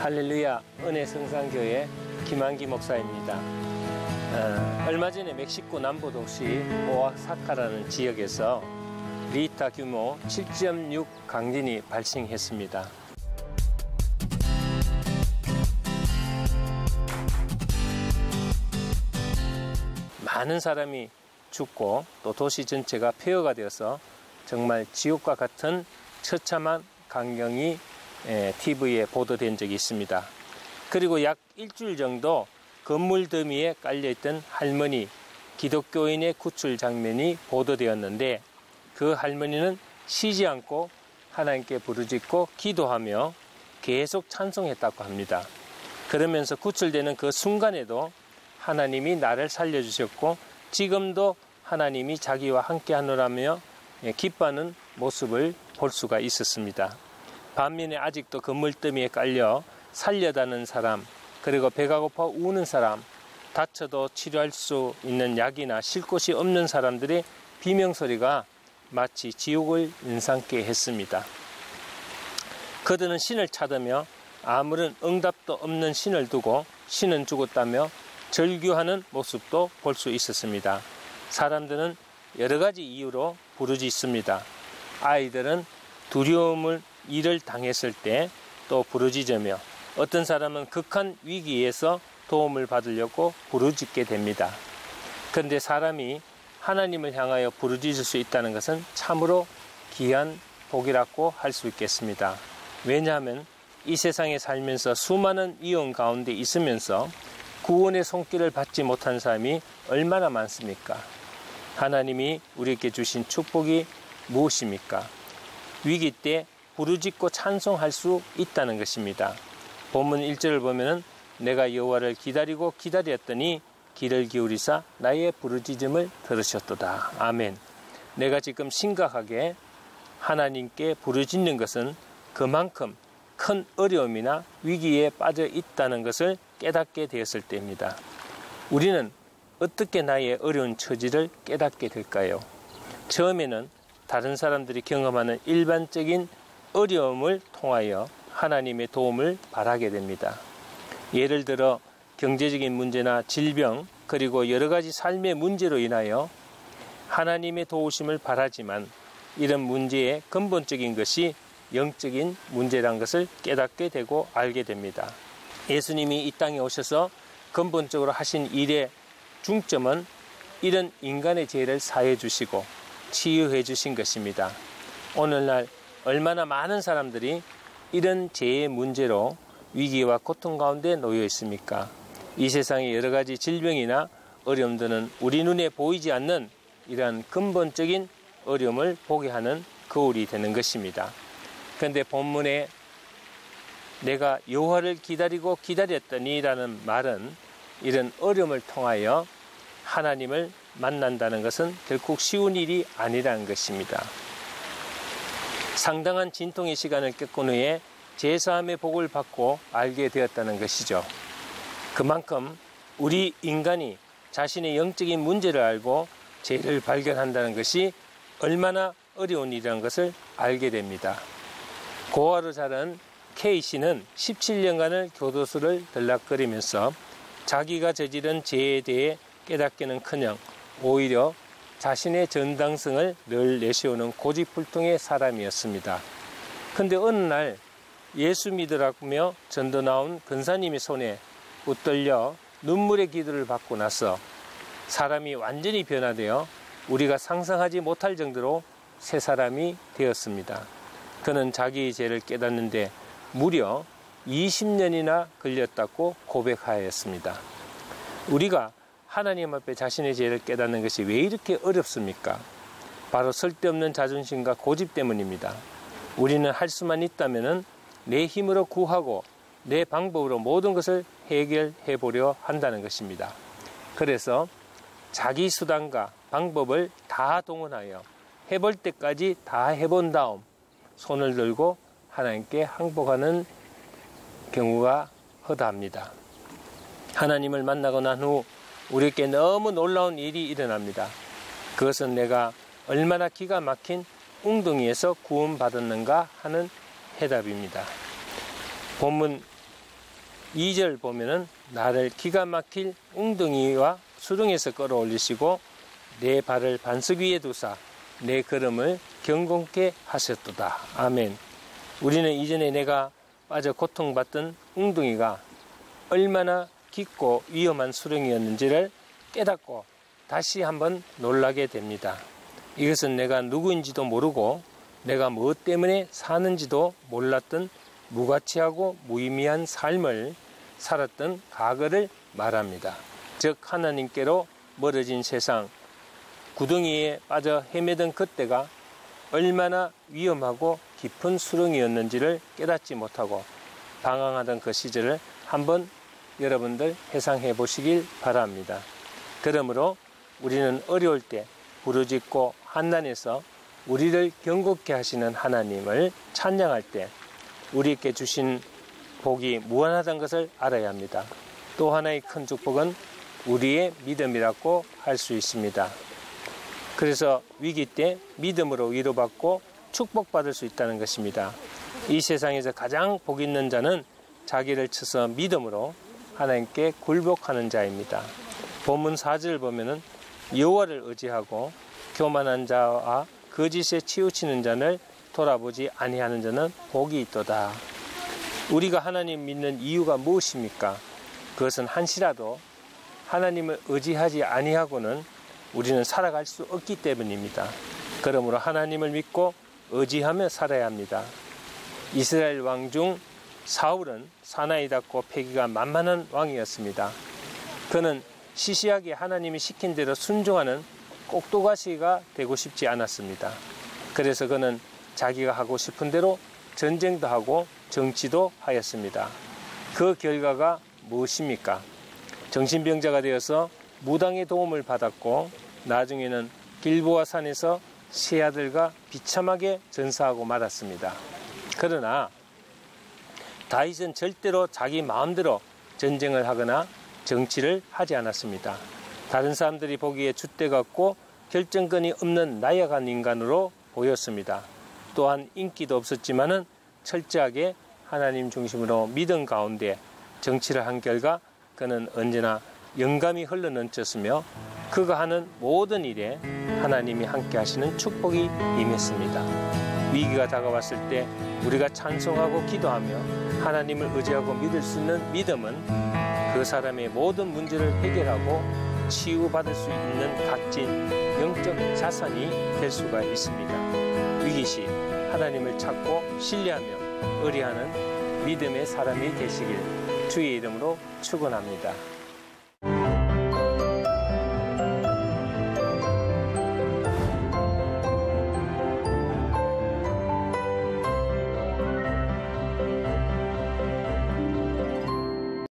할렐루야 은혜성산교회 김한기 목사입니다. 얼마 전에 멕시코 남부 도시 오아사카라는 지역에서 리히터 규모 7.6 강진이 발생했습니다. 많은 사람이 죽고 또 도시 전체가 폐허가 되어서 정말 지옥과 같은 처참한 광경이 TV에 보도된 적이 있습니다. 그리고 약 일주일 정도 건물 더미에 깔려있던 할머니 기독교인의 구출 장면이 보도되었는데, 그 할머니는 쉬지 않고 하나님께 부르짖고 기도하며 계속 찬송했다고 합니다. 그러면서 구출되는 그 순간에도 하나님이 나를 살려주셨고 지금도 하나님이 자기와 함께 하노라며 기뻐하는 모습을 볼 수가 있었습니다. 반면에 아직도 건물더미에 깔려 살려다는 사람, 그리고 배가 고파 우는 사람, 다쳐도 치료할 수 있는 약이나 쉴 곳이 없는 사람들의 비명소리가 마치 지옥을 연상케 했습니다. 그들은 신을 찾으며 아무런 응답도 없는 신을 두고 신은 죽었다며 절규하는 모습도 볼 수 있었습니다. 사람들은 여러 가지 이유로 부르짖습니다. 아이들은 두려움을 일을 당했을 때 또 부르짖으며, 어떤 사람은 극한 위기에서 도움을 받으려고 부르짖게 됩니다. 그런데 사람이 하나님을 향하여 부르짖을 수 있다는 것은 참으로 귀한 복이라고 할 수 있겠습니다. 왜냐하면 이 세상에 살면서 수많은 위험 가운데 있으면서 구원의 손길을 받지 못한 사람이 얼마나 많습니까? 하나님이 우리에게 주신 축복이 무엇입니까? 위기 때 부르짖고 찬송할 수 있다는 것입니다. 본문 1절을 보면 내가 여호와를 기다리고 기다렸더니 귀를 기울이사 나의 부르짖음을 들으셨도다. 아멘. 내가 지금 심각하게 하나님께 부르짖는 것은 그만큼 큰 어려움이나 위기에 빠져 있다는 것을 깨닫게 되었을 때입니다. 우리는 어떻게 나의 어려운 처지를 깨닫게 될까요? 처음에는 다른 사람들이 경험하는 일반적인 어려움을 통하여 하나님의 도움을 바라게 됩니다. 예를 들어 경제적인 문제나 질병, 그리고 여러 가지 삶의 문제로 인하여 하나님의 도우심을 바라지만, 이런 문제의 근본적인 것이 영적인 문제란 것을 깨닫게 되고 알게 됩니다. 예수님이 이 땅에 오셔서 근본적으로 하신 일의 중점은 이런 인간의 죄를 사해 주시고 치유해 주신 것입니다. 오늘날 얼마나 많은 사람들이 이런 죄의 문제로 위기와 고통 가운데 놓여 있습니까? 이 세상의 여러 가지 질병이나 어려움들은 우리 눈에 보이지 않는 이러한 근본적인 어려움을 보게 하는 거울이 되는 것입니다. 그런데 본문에 내가 여호와를 기다리고 기다렸더니 라는 말은 이런 어려움을 통하여 하나님을 만난다는 것은 결코 쉬운 일이 아니라는 것입니다. 상당한 진통의 시간을 겪은 후에 제사함의 복을 받고 알게 되었다는 것이죠. 그만큼 우리 인간이 자신의 영적인 문제를 알고 죄를 발견한다는 것이 얼마나 어려운 일이라는 것을 알게 됩니다. 고아로 자란 K씨는 17년간을 교도소를 들락거리면서 자기가 저지른 죄에 대해 깨닫기는커녕 오히려 자신의 정당성을 늘 내세우는 고집불통의 사람이었습니다. 그런데 어느 날 예수 믿으라며 전도 나온 근사님의 손에 붙들려 눈물의 기도를 받고 나서 사람이 완전히 변화되어 우리가 상상하지 못할 정도로 새 사람이 되었습니다. 그는 자기의 죄를 깨닫는데 무려 20년이나 걸렸다고 고백하였습니다. 우리가 하나님 앞에 자신의 죄를 깨닫는 것이 왜 이렇게 어렵습니까? 바로 쓸데없는 자존심과 고집 때문입니다. 우리는 할 수만 있다면 내 힘으로 구하고 내 방법으로 모든 것을 해결해 보려 한다는 것입니다. 그래서 자기 수단과 방법을 다 동원하여 해볼 때까지 다 해본 다음 손을 들고 하나님께 항복하는 경우가 허다합니다. 하나님을 만나고 난 후 우리에게 너무 놀라운 일이 일어납니다. 그것은 내가 얼마나 기가 막힌 웅덩이에서 구원받았는가 하는 해답입니다. 본문 2절 보면은 나를 기가 막힐 웅덩이와 수렁에서 끌어올리시고 내 발을 반석 위에 두사 내 걸음을 경건케 하셨도다. 아멘. 우리는 이전에 내가 빠져 고통받던 웅덩이가 얼마나 깊고 위험한 수렁이었는지를 깨닫고 다시 한번 놀라게 됩니다. 이것은 내가 누구인지도 모르고 내가 무엇 때문에 사는지도 몰랐던 무가치하고 무의미한 삶을 살았던 과거를 말합니다. 즉 하나님께로 멀어진 세상, 구덩이에 빠져 헤매던 그때가 얼마나 위험하고 깊은 수렁이었는지를 깨닫지 못하고 방황하던 그 시절을 한번 여러분들 회상해 보시길 바랍니다. 그러므로 우리는 어려울 때 부르짖고 한난에서 우리를 경고케 하시는 하나님을 찬양할 때 우리에게 주신 복이 무한하다는 것을 알아야 합니다. 또 하나의 큰 축복은 우리의 믿음이라고 할 수 있습니다. 그래서 위기 때 믿음으로 위로받고 축복받을 수 있다는 것입니다. 이 세상에서 가장 복 있는 자는 자기를 쳐서 믿음으로 하나님께 굴복하는 자입니다. 본문 4절 보면은 여호와를 의지하고 교만한 자와 거짓에 치우치는 자를 돌아보지 아니하는 자는 복이 있도다. 우리가 하나님 믿는 이유가 무엇입니까? 그것은 한시라도 하나님을 의지하지 아니하고는 우리는 살아갈 수 없기 때문입니다. 그러므로 하나님을 믿고 의지하며 살아야 합니다. 이스라엘 왕 중 사울은 사나이 닿고 패기가 만만한 왕이었습니다. 그는 시시하게 하나님이 시킨 대로 순종하는 꼭두가시가 되고 싶지 않았습니다. 그래서 그는 자기가 하고 싶은 대로 전쟁도 하고 정치도 하였습니다. 그 결과가 무엇입니까? 정신병자가 되어서 무당의 도움을 받았고 나중에는 길보아 산에서 세 아들과 비참하게 전사하고 말았습니다. 그러나 다윗은 절대로 자기 마음대로 전쟁을 하거나 정치를 하지 않았습니다. 다른 사람들이 보기에 줏대 같고 결정권이 없는 나약한 인간으로 보였습니다. 또한 인기도 없었지만은 철저하게 하나님 중심으로 믿음 가운데 정치를 한 결과 그는 언제나 영감이 흘러넘쳤으며 그가 하는 모든 일에 하나님이 함께 하시는 축복이 임했습니다. 위기가 다가왔을 때 우리가 찬송하고 기도하며 하나님을 의지하고 믿을 수 있는 믿음은 그 사람의 모든 문제를 해결하고 치유받을 수 있는 값진 영적 자산이 될 수가 있습니다. 위기 시 하나님을 찾고 신뢰하며 의뢰하는 믿음의 사람이 되시길 주의 이름으로 축원합니다.